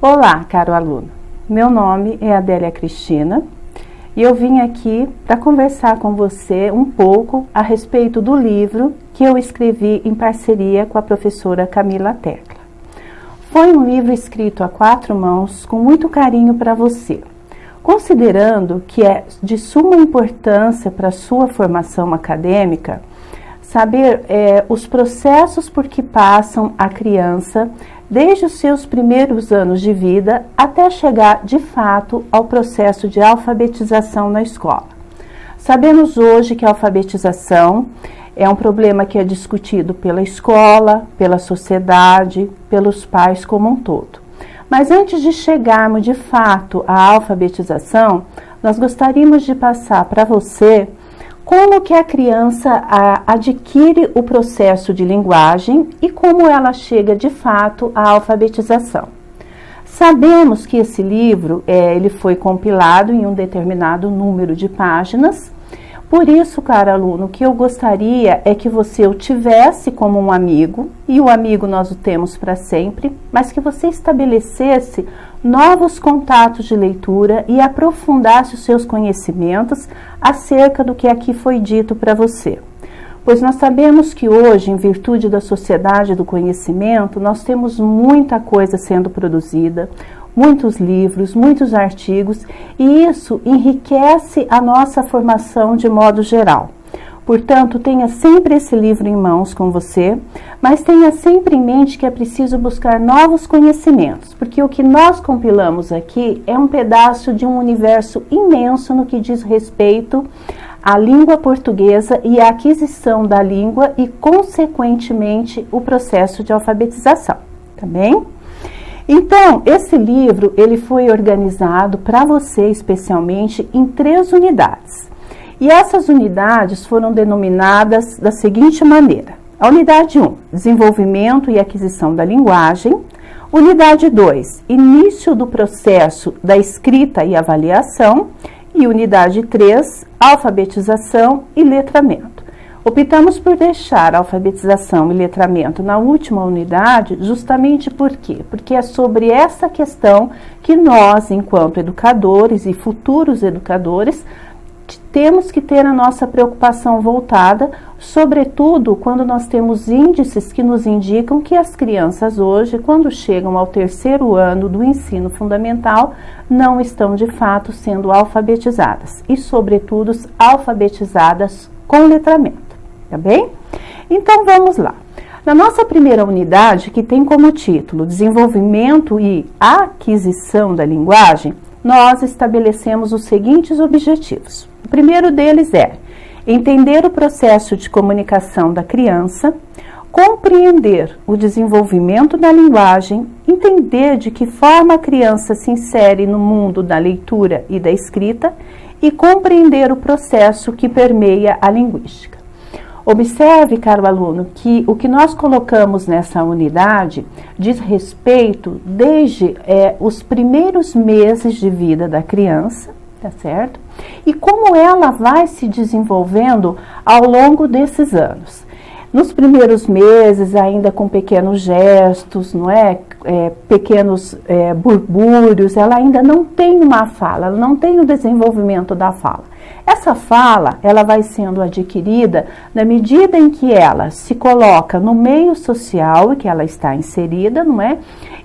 Olá, caro aluno. Meu nome é Adélia Cristina e eu vim aqui para conversar com você um pouco a respeito do livro que eu escrevi em parceria com a professora Camila Tecla. Foi um livro escrito a 4 mãos com muito carinho para você, considerando que é de suma importância para a sua formação acadêmica saber os processos por que passam a criança desde os seus primeiros anos de vida até chegar de fato ao processo de alfabetização na escola. Sabemos hoje que a alfabetização é um problema que é discutido pela escola, pela sociedade, pelos pais como um todo. Mas antes de chegarmos de fato à alfabetização, nós gostaríamos de passar para você como que a criança adquire o processo de linguagem e como ela chega de fato à alfabetização. Sabemos que esse livro ele foi compilado em um determinado número de páginas. Por isso, caro aluno, o que eu gostaria é que você o tivesse como um amigo, e o amigo nós o temos para sempre, mas que você estabelecesse novos contatos de leitura e aprofundasse os seus conhecimentos acerca do que aqui foi dito para você. Pois nós sabemos que hoje, em virtude da sociedade do conhecimento, nós temos muita coisa sendo produzida, muitos livros, muitos artigos, e isso enriquece a nossa formação de modo geral. Portanto, tenha sempre esse livro em mãos com você, mas tenha sempre em mente que é preciso buscar novos conhecimentos, porque o que nós compilamos aqui é um pedaço de um universo imenso no que diz respeito à língua portuguesa e à aquisição da língua e, consequentemente, o processo de alfabetização, tá bem? Então, esse livro ele foi organizado para você especialmente em 3 unidades. E essas unidades foram denominadas da seguinte maneira: a unidade 1, desenvolvimento e aquisição da linguagem; unidade 2, início do processo da escrita e avaliação; e unidade 3, alfabetização e letramento. Optamos por deixar a alfabetização e letramento na última unidade justamente por quê? Porque é sobre essa questão que nós, enquanto educadores e futuros educadores, temos que ter a nossa preocupação voltada, sobretudo quando nós temos índices que nos indicam que as crianças hoje, quando chegam ao 3º ano do ensino fundamental, não estão de fato sendo alfabetizadas e, sobretudo, alfabetizadas com letramento, tá bem? Então vamos lá. Na nossa primeira unidade, que tem como título Desenvolvimento e Aquisição da Linguagem, nós estabelecemos os seguintes objetivos. O primeiro deles é entender o processo de comunicação da criança, compreender o desenvolvimento da linguagem, entender de que forma a criança se insere no mundo da leitura e da escrita e compreender o processo que permeia a linguística. Observe, caro aluno, que o que nós colocamos nessa unidade diz respeito desde os primeiros meses de vida da criança, tá certo? E como ela vai se desenvolvendo ao longo desses anos. Nos primeiros meses, ainda com pequenos gestos, não é? Pequenos burbúrios, ela ainda não tem uma fala, ela não tem o desenvolvimento da fala. Essa fala, ela vai sendo adquirida na medida em que ela se coloca no meio social em que ela está inserida, não é?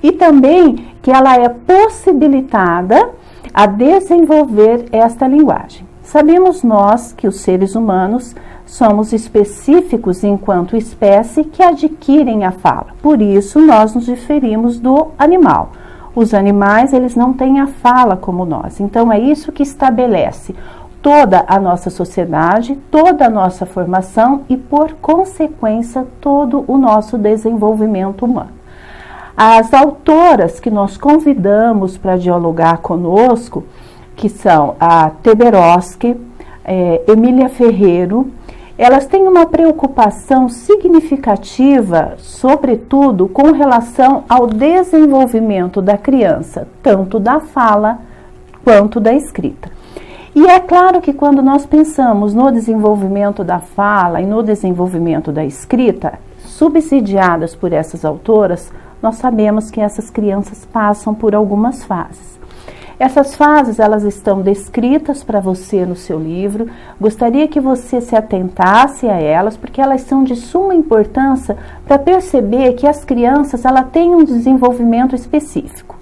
E também que ela é possibilitada a desenvolver esta linguagem. Sabemos nós que os seres humanos somos específicos enquanto espécie que adquirem a fala. Por isso, nós nos diferimos do animal. Os animais, eles não têm a fala como nós. Então, é isso que estabelece toda a nossa sociedade, toda a nossa formação e, por consequência, todo o nosso desenvolvimento humano. As autoras que nós convidamos para dialogar conosco, que são a Teberoski, Emília Ferreiro, elas têm uma preocupação significativa, sobretudo com relação ao desenvolvimento da criança, tanto da fala quanto da escrita. E é claro que quando nós pensamos no desenvolvimento da fala e no desenvolvimento da escrita, subsidiadas por essas autoras, nós sabemos que essas crianças passam por algumas fases. Essas fases, elas estão descritas para você no seu livro. Gostaria que você se atentasse a elas, porque elas são de suma importância para perceber que as crianças, elas têm um desenvolvimento específico.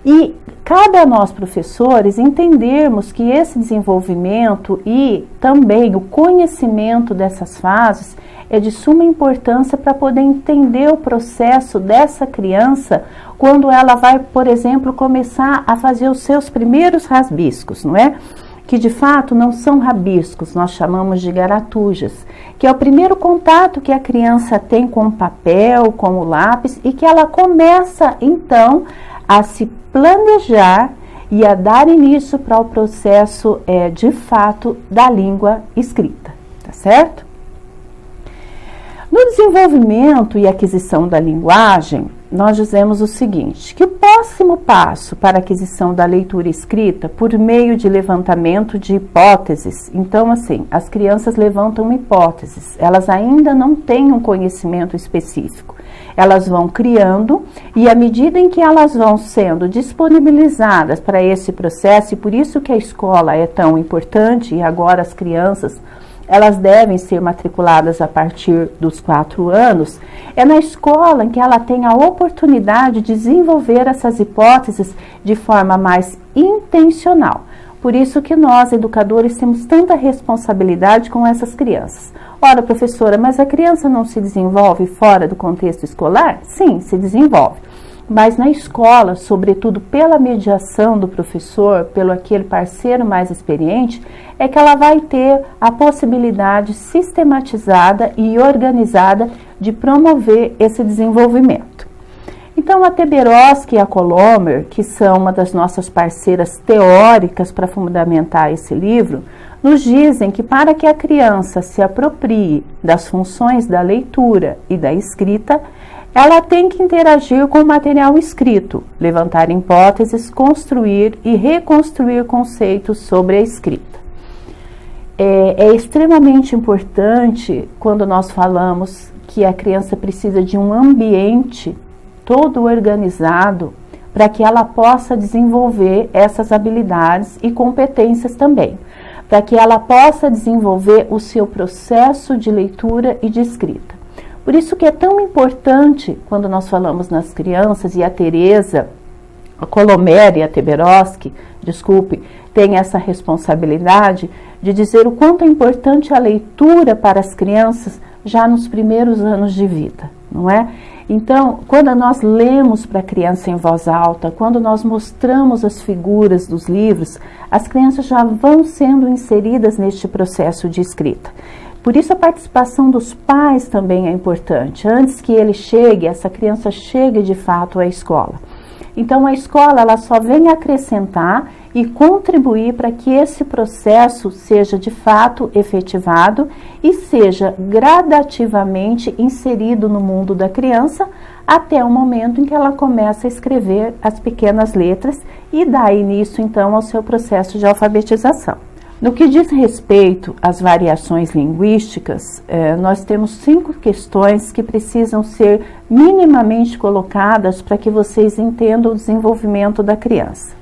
E cabe a nós, professores, entendermos que esse desenvolvimento e também o conhecimento dessas fases é de suma importância para poder entender o processo dessa criança quando ela vai, por exemplo, começar a fazer os seus primeiros rabiscos, não é? Que de fato não são rabiscos, nós chamamos de garatujas, que é o primeiro contato que a criança tem com o papel, com o lápis, e que ela começa então a se planejar e a dar início para o processo de fato da língua escrita, tá certo? No desenvolvimento e aquisição da linguagem, nós dizemos o seguinte, que o próximo passo para a aquisição da leitura escrita, por meio de levantamento de hipóteses, então assim, as crianças levantam hipóteses, elas ainda não têm um conhecimento específico, elas vão criando e à medida em que elas vão sendo disponibilizadas para esse processo, e por isso que a escola é tão importante, e agora as crianças elas devem ser matriculadas a partir dos 4 anos, é na escola em que ela tem a oportunidade de desenvolver essas hipóteses de forma mais intencional. Por isso que nós, educadores, temos tanta responsabilidade com essas crianças. Ora, professora, mas a criança não se desenvolve fora do contexto escolar? Sim, se desenvolve. Mas na escola, sobretudo pela mediação do professor, pelo aquele parceiro mais experiente, é que ela vai ter a possibilidade sistematizada e organizada de promover esse desenvolvimento. Então, a Teberoski e a Colomer, que são uma das nossas parceiras teóricas para fundamentar esse livro, nos dizem que para que a criança se aproprie das funções da leitura e da escrita, ela tem que interagir com o material escrito, levantar hipóteses, construir e reconstruir conceitos sobre a escrita. É extremamente importante quando nós falamos que a criança precisa de um ambiente todo organizado para que ela possa desenvolver essas habilidades e competências também, para que ela possa desenvolver o seu processo de leitura e de escrita. Por isso que é tão importante, quando nós falamos nas crianças, e a Teresa, a Colomer e a Teberoski, tem essa responsabilidade de dizer o quanto é importante a leitura para as crianças já nos primeiros anos de vida, não é? Então, quando nós lemos para a criança em voz alta, quando nós mostramos as figuras dos livros, as crianças já vão sendo inseridas neste processo de escrita. Por isso a participação dos pais também é importante. Antes que ele chegue, essa criança chegue de fato à escola. Então a escola ela só vem acrescentar e contribuir para que esse processo seja de fato efetivado e seja gradativamente inserido no mundo da criança até o momento em que ela começa a escrever as pequenas letras e dá início então ao seu processo de alfabetização. No que diz respeito às variações linguísticas, nós temos 5 questões que precisam ser minimamente colocadas para que vocês entendam o desenvolvimento da criança.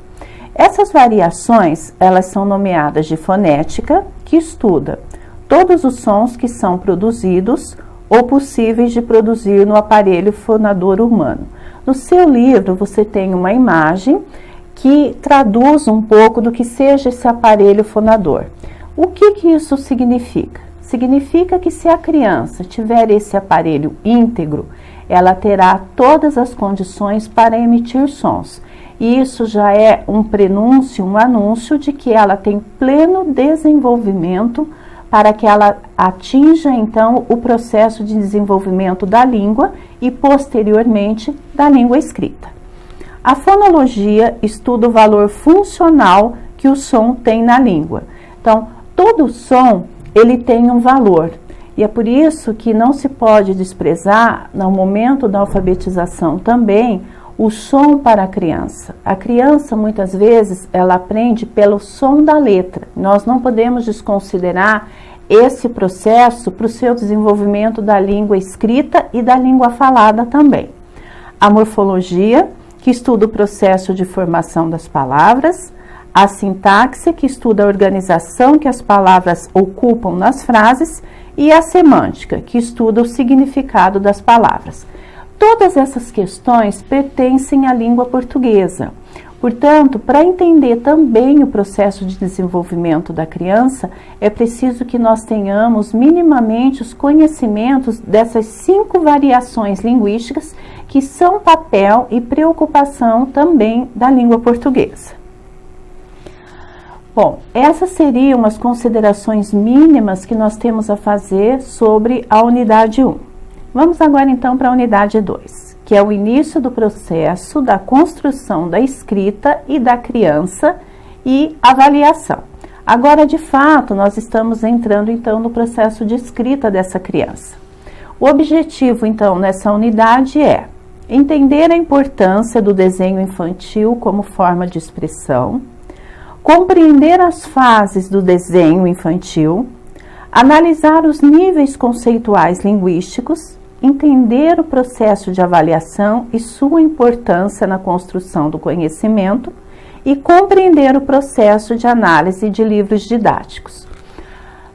Essas variações, elas são nomeadas de fonética, que estuda todos os sons que são produzidos ou possíveis de produzir no aparelho fonador humano. No seu livro, você tem uma imagem que traduz um pouco do que seja esse aparelho fonador. O que isso significa? Significa que se a criança tiver esse aparelho íntegro, ela terá todas as condições para emitir sons. E isso já é um prenúncio, um anúncio de que ela tem pleno desenvolvimento para que ela atinja, então, o processo de desenvolvimento da língua e, posteriormente, da língua escrita. A fonologia estuda o valor funcional que o som tem na língua. Então, todo som, ele tem um valor. E é por isso que não se pode desprezar, no momento da alfabetização também, o som para a criança. A criança, muitas vezes, ela aprende pelo som da letra. Nós não podemos desconsiderar esse processo para o seu desenvolvimento da língua escrita e da língua falada também. a morfologia, que estuda o processo de formação das palavras, a sintaxe, que estuda a organização que as palavras ocupam nas frases, e a semântica, que estuda o significado das palavras. Todas essas questões pertencem à língua portuguesa. Portanto, para entender também o processo de desenvolvimento da criança, é preciso que nós tenhamos minimamente os conhecimentos dessas 5 variações linguísticas que são papel e preocupação também da língua portuguesa. Bom, essas seriam as considerações mínimas que nós temos a fazer sobre a unidade 1. Vamos agora então para a unidade 2. Que é o início do processo da construção da escrita e da criança e avaliação. Agora, de fato, nós estamos entrando então no processo de escrita dessa criança. O objetivo então nessa unidade é entender a importância do desenho infantil como forma de expressão, compreender as fases do desenho infantil, analisar os níveis conceituais linguísticos, entender o processo de avaliação e sua importância na construção do conhecimento e compreender o processo de análise de livros didáticos.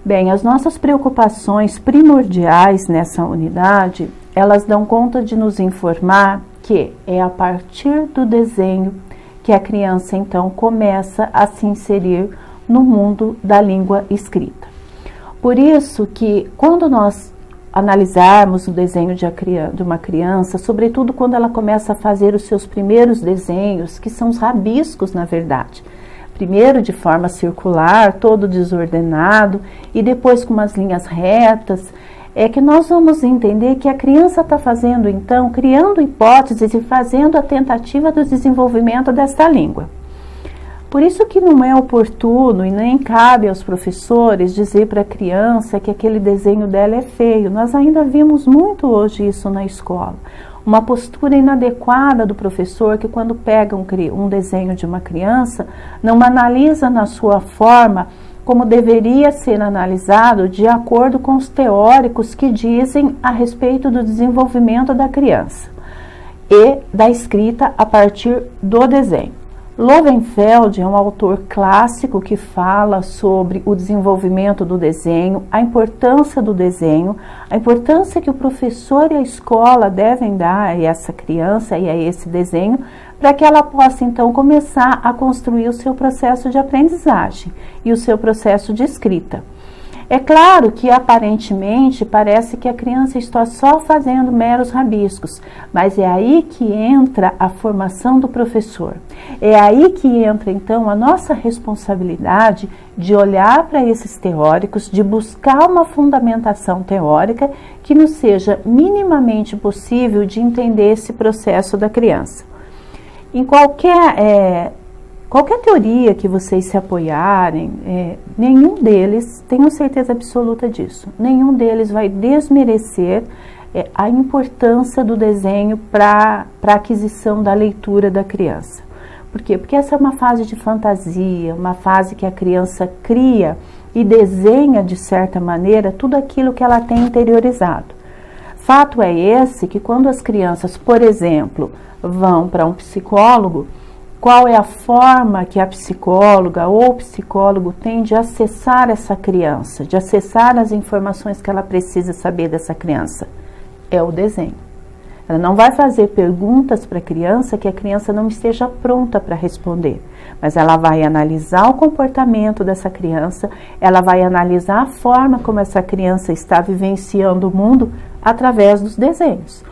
Bem, as nossas preocupações primordiais nessa unidade, elas dão conta de nos informar que é a partir do desenho que a criança então começa a se inserir no mundo da língua escrita. Por isso que quando nós analisarmos o desenho de uma criança, sobretudo quando ela começa a fazer os seus primeiros desenhos, que são os rabiscos, na verdade. Primeiro de forma circular, todo desordenado, e depois com umas linhas retas, é que nós vamos entender que a criança está fazendo, então, criando hipóteses e fazendo a tentativa do desenvolvimento desta língua. Por isso que não é oportuno e nem cabe aos professores dizer para a criança que aquele desenho dela é feio. Nós ainda vimos muito hoje isso na escola. Uma postura inadequada do professor que quando pega um desenho de uma criança, não analisa na sua forma como deveria ser analisado de acordo com os teóricos que dizem a respeito do desenvolvimento da criança e da escrita a partir do desenho. Lowenfeld é um autor clássico que fala sobre o desenvolvimento do desenho, a importância do desenho, a importância que o professor e a escola devem dar a essa criança e a esse desenho, para que ela possa então começar a construir o seu processo de aprendizagem e o seu processo de escrita. É claro que aparentemente parece que a criança está só fazendo meros rabiscos, mas é aí que entra a formação do professor. É aí que entra então a nossa responsabilidade de olhar para esses teóricos, de buscar uma fundamentação teórica que nos seja minimamente possível de entender esse processo da criança. Em qualquer teoria que vocês se apoiarem, nenhum deles, tenho certeza absoluta disso, nenhum deles vai desmerecer a importância do desenho para a aquisição da leitura da criança. Por quê? Porque essa é uma fase de fantasia, uma fase que a criança cria e desenha de certa maneira tudo aquilo que ela tem interiorizado. Fato é esse que quando as crianças, por exemplo, vão para um psicólogo, qual é a forma que a psicóloga ou o psicólogo tem de acessar essa criança, de acessar as informações que ela precisa saber dessa criança? É o desenho. Ela não vai fazer perguntas para a criança que a criança não esteja pronta para responder, mas ela vai analisar o comportamento dessa criança, ela vai analisar a forma como essa criança está vivenciando o mundo através dos desenhos.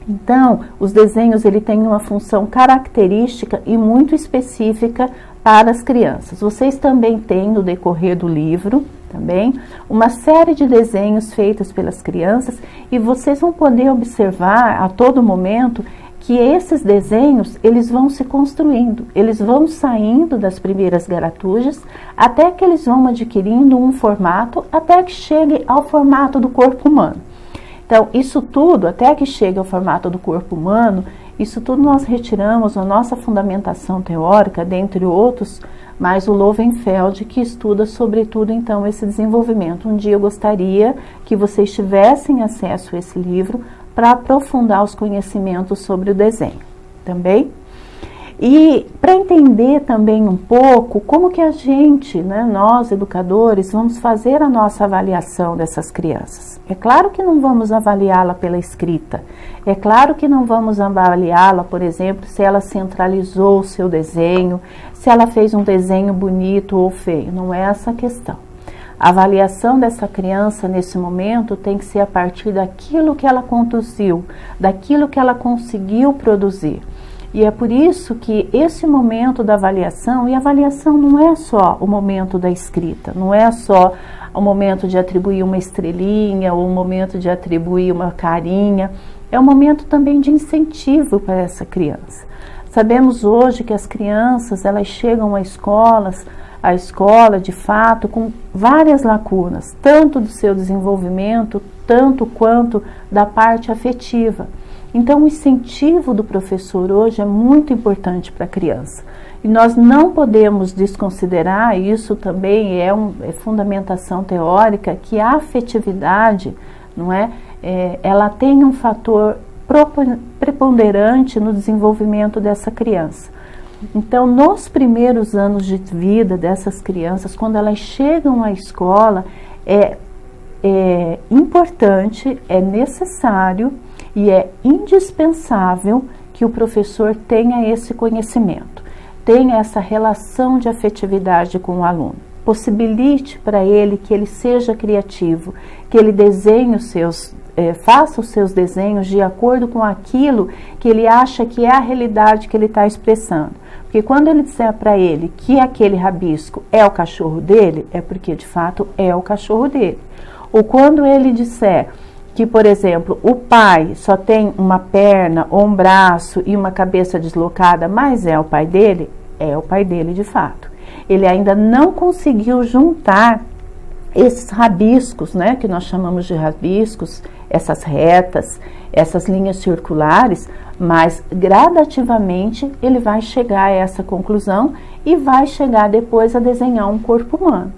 Então, os desenhos ele tem uma função característica e muito específica para as crianças. Vocês também têm, no decorrer do livro, também, uma série de desenhos feitos pelas crianças e vocês vão poder observar a todo momento que esses desenhos, eles vão se construindo, eles vão saindo das primeiras garatujas até que eles vão adquirindo um formato, até que chegue ao formato do corpo humano. Então, isso tudo, até que chegue ao formato do corpo humano, isso tudo nós retiramos na nossa fundamentação teórica, dentre outros, mas o Lowenfeld, que estuda sobretudo, então, esse desenvolvimento. Um dia eu gostaria que vocês tivessem acesso a esse livro para aprofundar os conhecimentos sobre o desenho, também. E para entender também um pouco como que a gente, nós educadores, vamos fazer a nossa avaliação dessas crianças. É claro que não vamos avaliá-la pela escrita, é claro que não vamos avaliá-la, por exemplo, se ela centralizou o seu desenho, se ela fez um desenho bonito ou feio, não é essa a questão. A avaliação dessa criança nesse momento tem que ser a partir daquilo que ela conduziu, daquilo que ela conseguiu produzir. E é por isso que esse momento da avaliação, e a avaliação não é só o momento da escrita, não é só o momento de atribuir uma estrelinha ou o momento de atribuir uma carinha, é um momento também de incentivo para essa criança. Sabemos hoje que as crianças, elas chegam a escola de fato com várias lacunas, tanto do seu desenvolvimento, tanto quanto da parte afetiva. Então, o incentivo do professor hoje é muito importante para a criança. E nós não podemos desconsiderar, isso também é fundamentação teórica, que a afetividade, ela tem um fator preponderante no desenvolvimento dessa criança. Então, nos primeiros anos de vida dessas crianças, quando elas chegam à escola, é importante, é necessário e é indispensável que o professor tenha esse conhecimento, tenha essa relação de afetividade com o aluno. Possibilite para ele que ele seja criativo, que ele desenhe faça os seus desenhos de acordo com aquilo que ele acha que é a realidade que ele está expressando. Porque quando ele disser para ele que aquele rabisco é o cachorro dele, é porque de fato é o cachorro dele. Ou quando ele disser que, por exemplo, o pai só tem uma perna ou um braço e uma cabeça deslocada, mas é o pai dele de fato. Ele ainda não conseguiu juntar esses rabiscos, que nós chamamos de rabiscos, essas retas, essas linhas circulares, mas gradativamente ele vai chegar a essa conclusão e vai chegar depois a desenhar um corpo humano.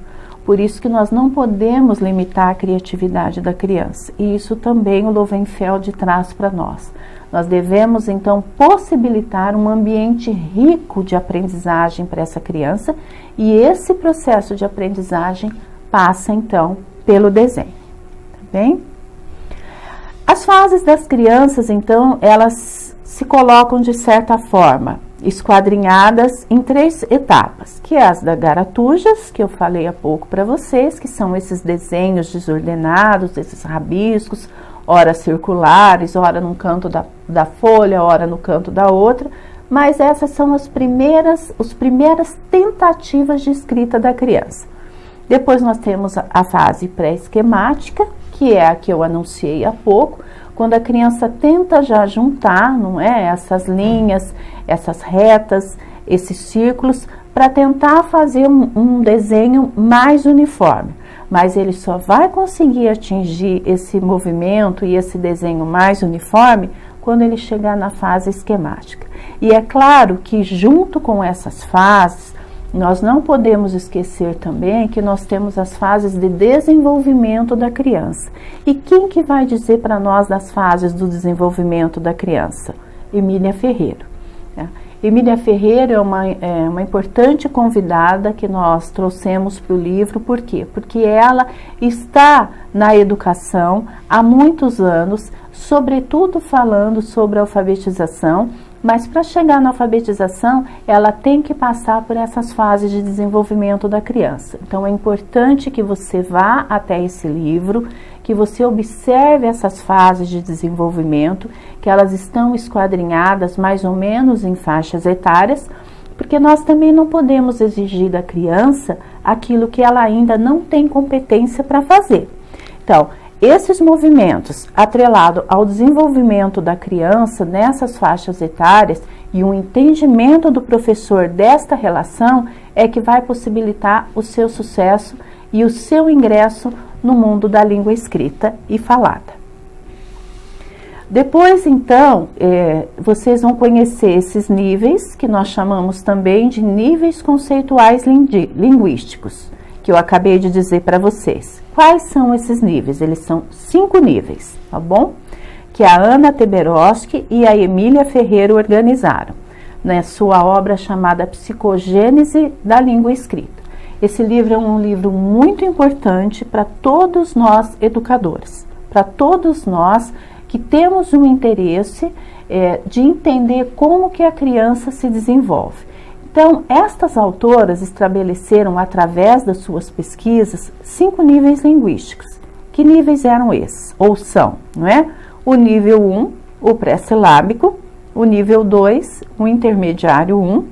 Por isso que nós não podemos limitar a criatividade da criança. E isso também o Lowenfeld traz para nós. Nós devemos, então, possibilitar um ambiente rico de aprendizagem para essa criança. E esse processo de aprendizagem passa, então, pelo desenho. Tá bem? As fases das crianças, então, elas se colocam de certa forma esquadrinhadas em 3 etapas, que é as da garatujas, que eu falei há pouco para vocês, que são esses desenhos desordenados, esses rabiscos, ora circulares, ora num canto da folha, ora no canto da outra, mas essas são as primeiras tentativas de escrita da criança. Depois nós temos a fase pré-esquemática, que é a que eu anunciei há pouco, quando a criança tenta já juntar, essas linhas, essas retas, esses círculos, para tentar fazer um desenho mais uniforme. Mas ele só vai conseguir atingir esse movimento e esse desenho mais uniforme quando ele chegar na fase esquemática. E é claro que junto com essas fases, nós não podemos esquecer também que nós temos as fases de desenvolvimento da criança. E quem que vai dizer para nós das fases do desenvolvimento da criança? Emília Ferreiro. Emília Ferreiro é uma importante convidada que nós trouxemos para o livro. Por quê? Porque ela está na educação há muitos anos, sobretudo falando sobre a alfabetização, mas para chegar na alfabetização, ela tem que passar por essas fases de desenvolvimento da criança. Então, é importante que você vá até esse livro, que você observe essas fases de desenvolvimento, que elas estão esquadrinhadas mais ou menos em faixas etárias, porque nós também não podemos exigir da criança aquilo que ela ainda não tem competência para fazer. Então, esses movimentos, atrelado ao desenvolvimento da criança nessas faixas etárias e um entendimento do professor desta relação, é que vai possibilitar o seu sucesso e o seu ingresso no mundo da língua escrita e falada. Depois, então, vocês vão conhecer esses níveis, que nós chamamos também de níveis conceituais linguísticos, que eu acabei de dizer para vocês. Quais são esses níveis? Eles são 5 níveis, tá bom? que a Ana Teberoski e a Emília Ferreira organizaram, na sua obra chamada Psicogênese da Língua Escrita. Esse livro é um livro muito importante para todos nós educadores, para todos nós que temos um interesse de entender como que a criança se desenvolve. Então, estas autoras estabeleceram, através das suas pesquisas, 5 níveis linguísticos. Que níveis eram esses? Ou são, não é? O nível 1, o pré-silábico, o nível 2, o intermediário 1,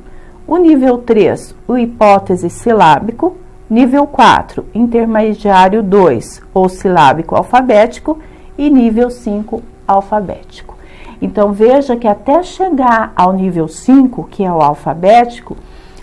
o nível 3, o hipótese silábico, nível 4, intermediário 2, ou silábico alfabético, e nível 5, alfabético. Então, veja que até chegar ao nível 5, que é o alfabético,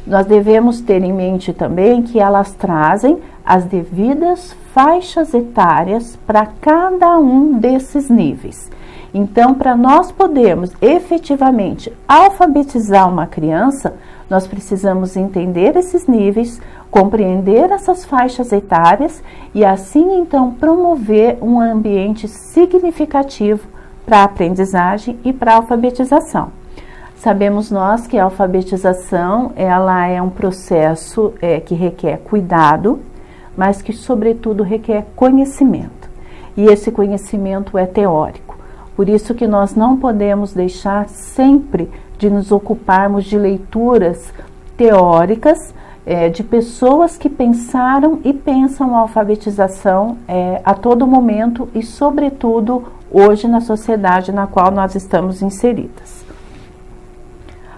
nós devemos ter em mente também que elas trazem as devidas faixas etárias para cada um desses níveis. Então, para nós podermos efetivamente alfabetizar uma criança, nós precisamos entender esses níveis, compreender essas faixas etárias e assim então promover um ambiente significativo para a aprendizagem e para a alfabetização. Sabemos nós que a alfabetização ela é um processo que requer cuidado, mas que sobretudo requer conhecimento. E esse conhecimento é teórico. Por isso que nós não podemos deixar sempre de nos ocuparmos de leituras teóricas de pessoas que pensaram e pensam a alfabetização a todo momento e sobretudo hoje na sociedade na qual nós estamos inseridas.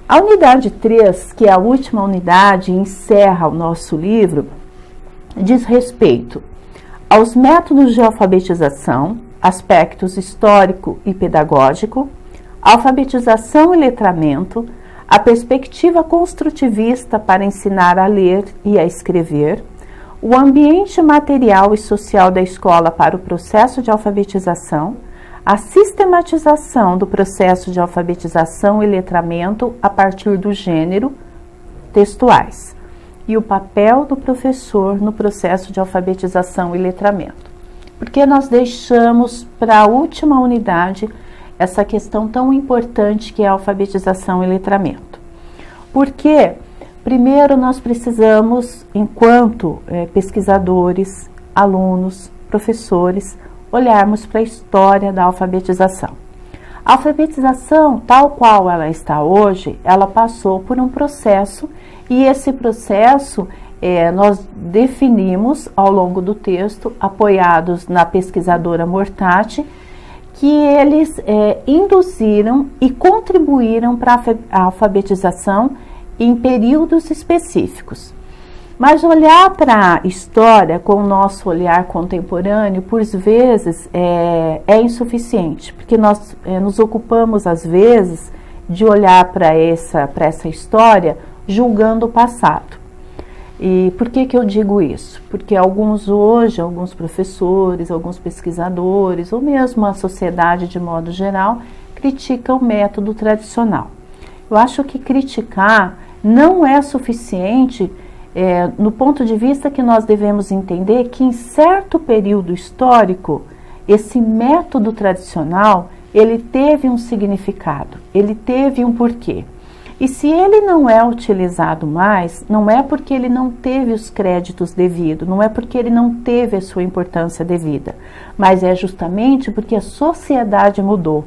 A unidade 3, que é a última unidade e encerra o nosso livro, diz respeito aos métodos de alfabetização, aspectos histórico e pedagógico, alfabetização e letramento, a perspectiva construtivista para ensinar a ler e a escrever, o ambiente material e social da escola para o processo de alfabetização, a sistematização do processo de alfabetização e letramento a partir do gênero textuais e o papel do professor no processo de alfabetização e letramento. Por que nós deixamos para a última unidade essa questão tão importante que é a alfabetização e letramento? Porque, primeiro, nós precisamos, enquanto pesquisadores, alunos, professores, olharmos para a história da alfabetização. A alfabetização, tal qual ela está hoje, ela passou por um processo e esse processo nós definimos ao longo do texto, apoiados na pesquisadora Mortati, que eles induziram e contribuíram para a alfabetização em períodos específicos. Mas olhar para a história com o nosso olhar contemporâneo, por vezes, é insuficiente, porque nós nos ocupamos, às vezes, de olhar para essa história julgando o passado. E por que eu digo isso? Porque alguns professores, alguns pesquisadores, ou mesmo a sociedade de modo geral, criticam o método tradicional. Eu acho que criticar não é suficiente no ponto de vista que nós devemos entender que em certo período histórico, esse método tradicional, ele teve um significado, ele teve um porquê. E se ele não é utilizado mais, não é porque ele não teve os créditos devidos, não é porque ele não teve a sua importância devida, mas é justamente porque a sociedade mudou,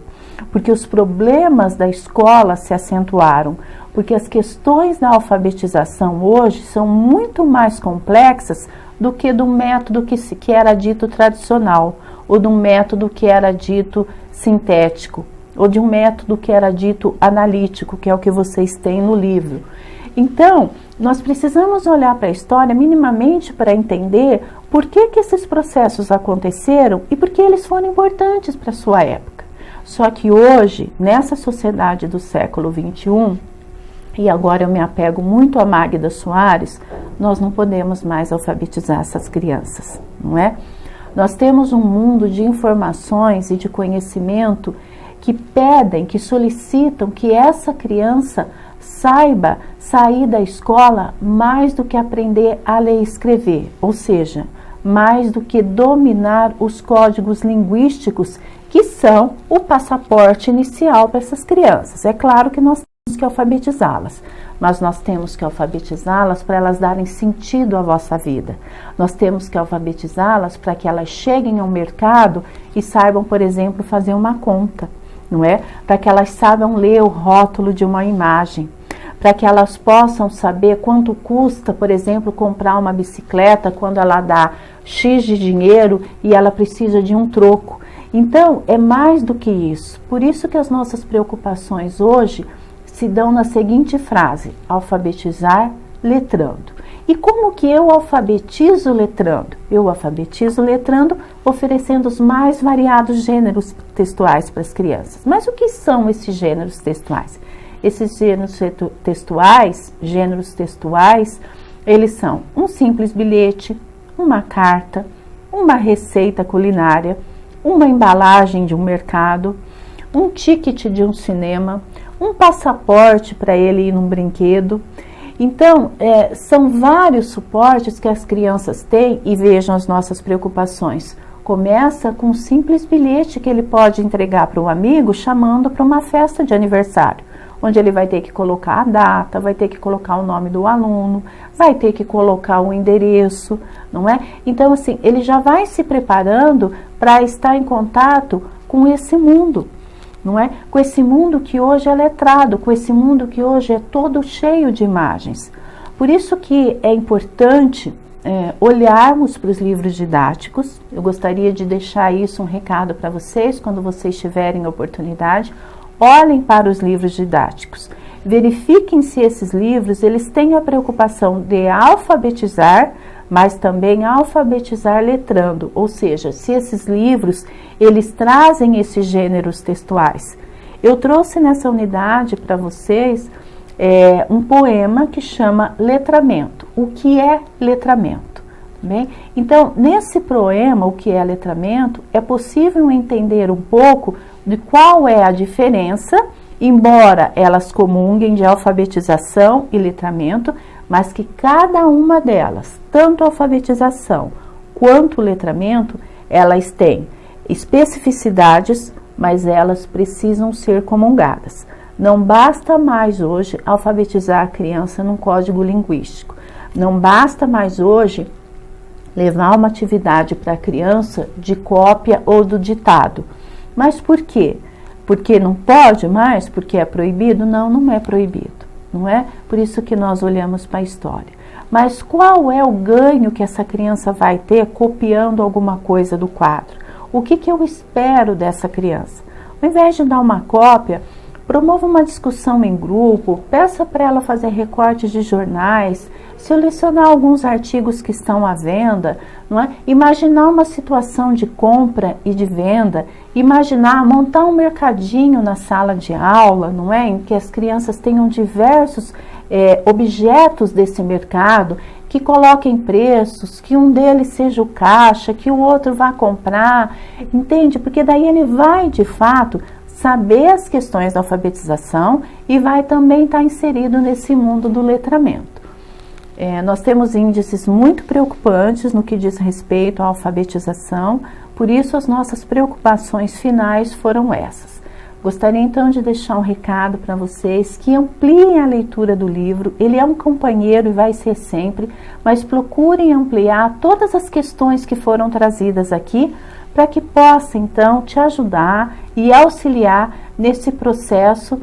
porque os problemas da escola se acentuaram, porque as questões da alfabetização hoje são muito mais complexas do que do método que era dito tradicional, ou do método que era dito sintético, ou de um método que era dito analítico, que é o que vocês têm no livro. Então, nós precisamos olhar para a história minimamente para entender por que esses processos aconteceram e por que eles foram importantes para a sua época. Só que hoje, nessa sociedade do século XXI, e agora eu me apego muito a Magda Soares, nós não podemos mais alfabetizar essas crianças, não é? Nós temos um mundo de informações e de conhecimento que pedem, que solicitam que essa criança saiba sair da escola mais do que aprender a ler e escrever, ou seja, mais do que dominar os códigos linguísticos que são o passaporte inicial para essas crianças. É claro que nós temos que alfabetizá-las, mas nós temos que alfabetizá-las para elas darem sentido à vossa vida. Nós temos que alfabetizá-las para que elas cheguem ao mercado e saibam, por exemplo, fazer uma conta, não é? Para que elas saibam ler o rótulo de uma imagem, para que elas possam saber quanto custa, por exemplo, comprar uma bicicleta quando ela dá X de dinheiro e ela precisa de um troco. Então, é mais do que isso. Por isso que as nossas preocupações hoje se dão na seguinte frase: alfabetizar letrando. E como que eu alfabetizo letrando? Eu alfabetizo letrando oferecendo os mais variados gêneros textuais para as crianças. Mas o que são esses gêneros textuais? Esses gêneros textuais, eles são um simples bilhete, uma carta, uma receita culinária, uma embalagem de um mercado, um ticket de um cinema, um passaporte para ele ir num brinquedo. Então, são vários suportes que as crianças têm e vejam as nossas preocupações. Começa com um simples bilhete que ele pode entregar para um amigo chamando para uma festa de aniversário, onde ele vai ter que colocar a data, vai ter que colocar o nome do aluno, vai ter que colocar o endereço, não é? Então, assim, ele já vai se preparando para estar em contato com esse mundo, não é? Com esse mundo que hoje é letrado, com esse mundo que hoje é todo cheio de imagens. Por isso que é importante olharmos para os livros didáticos. Eu gostaria de deixar isso um recado para vocês, quando vocês tiverem oportunidade. Olhem para os livros didáticos, verifiquem se esses livros eles têm a preocupação de alfabetizar, mas também alfabetizar letrando, ou seja, se esses livros eles trazem esses gêneros textuais. Eu trouxe nessa unidade para vocês um poema que chama Letramento. O que é letramento? Bem? Então, nesse poema, o que é letramento, é possível entender um pouco de qual é a diferença, embora elas comunguem de alfabetização e letramento, mas que cada uma delas, tanto a alfabetização quanto o letramento, elas têm especificidades, mas elas precisam ser comungadas. Não basta mais hoje alfabetizar a criança num código linguístico. Não basta mais hoje levar uma atividade para a criança de cópia ou do ditado. Mas por quê? Porque não pode mais? Porque é proibido? Não, não é proibido, não é? Por isso que nós olhamos para a história. Mas qual é o ganho que essa criança vai ter copiando alguma coisa do quadro? O que eu espero dessa criança? Ao invés de dar uma cópia, promova uma discussão em grupo, peça para ela fazer recortes de jornais, selecionar alguns artigos que estão à venda, não é? Imaginar uma situação de compra e de venda, imaginar montar um mercadinho na sala de aula, não é? Em que as crianças tenham diversos objetos desse mercado, que coloquem preços, que um deles seja o caixa, que o outro vá comprar, entende? Porque daí ele vai, de fato, saber as questões da alfabetização e vai também estar inserido nesse mundo do letramento. Nós temos índices muito preocupantes no que diz respeito à alfabetização, por isso as nossas preocupações finais foram essas. Gostaria então de deixar um recado para vocês que ampliem a leitura do livro. Ele é um companheiro e vai ser sempre, mas procurem ampliar todas as questões que foram trazidas aqui para que possa então te ajudar e auxiliar nesse processo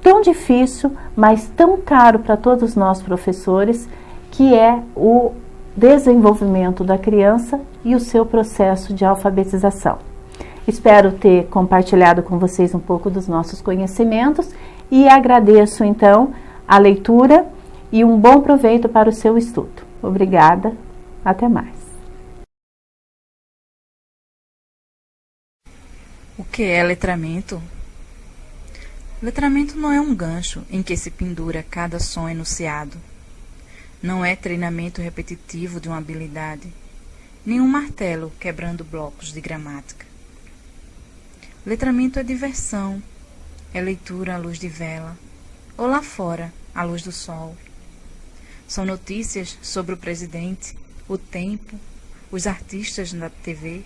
tão difícil, mas tão caro para todos nós professores, que é o desenvolvimento da criança e o seu processo de alfabetização. Espero ter compartilhado com vocês um pouco dos nossos conhecimentos e agradeço então a leitura e um bom proveito para o seu estudo. Obrigada, até mais. O que é letramento? Letramento não é um gancho em que se pendura cada som enunciado. Não é treinamento repetitivo de uma habilidade, nem um martelo quebrando blocos de gramática. Letramento é diversão, é leitura à luz de vela, ou lá fora, à luz do sol. São notícias sobre o presidente, o tempo, os artistas na TV.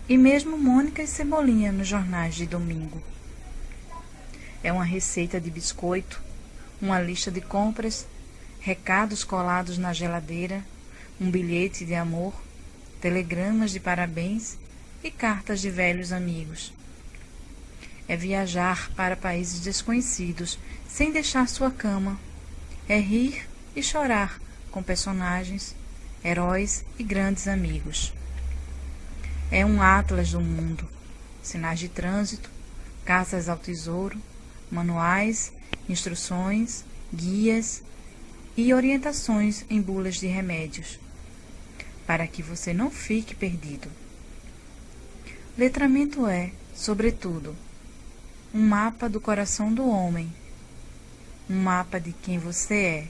e mesmo Mônica e Cebolinha nos jornais de domingo. É uma receita de biscoito, uma lista de compras, recados colados na geladeira, um bilhete de amor, telegramas de parabéns e cartas de velhos amigos. É viajar para países desconhecidos sem deixar sua cama. É rir e chorar com personagens, heróis e grandes amigos. É um atlas do mundo, sinais de trânsito, caças ao tesouro, manuais, instruções, guias e orientações em bulas de remédios, para que você não fique perdido. Letramento é, sobretudo, um mapa do coração do homem, um mapa de quem você é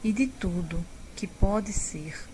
e de tudo que pode ser.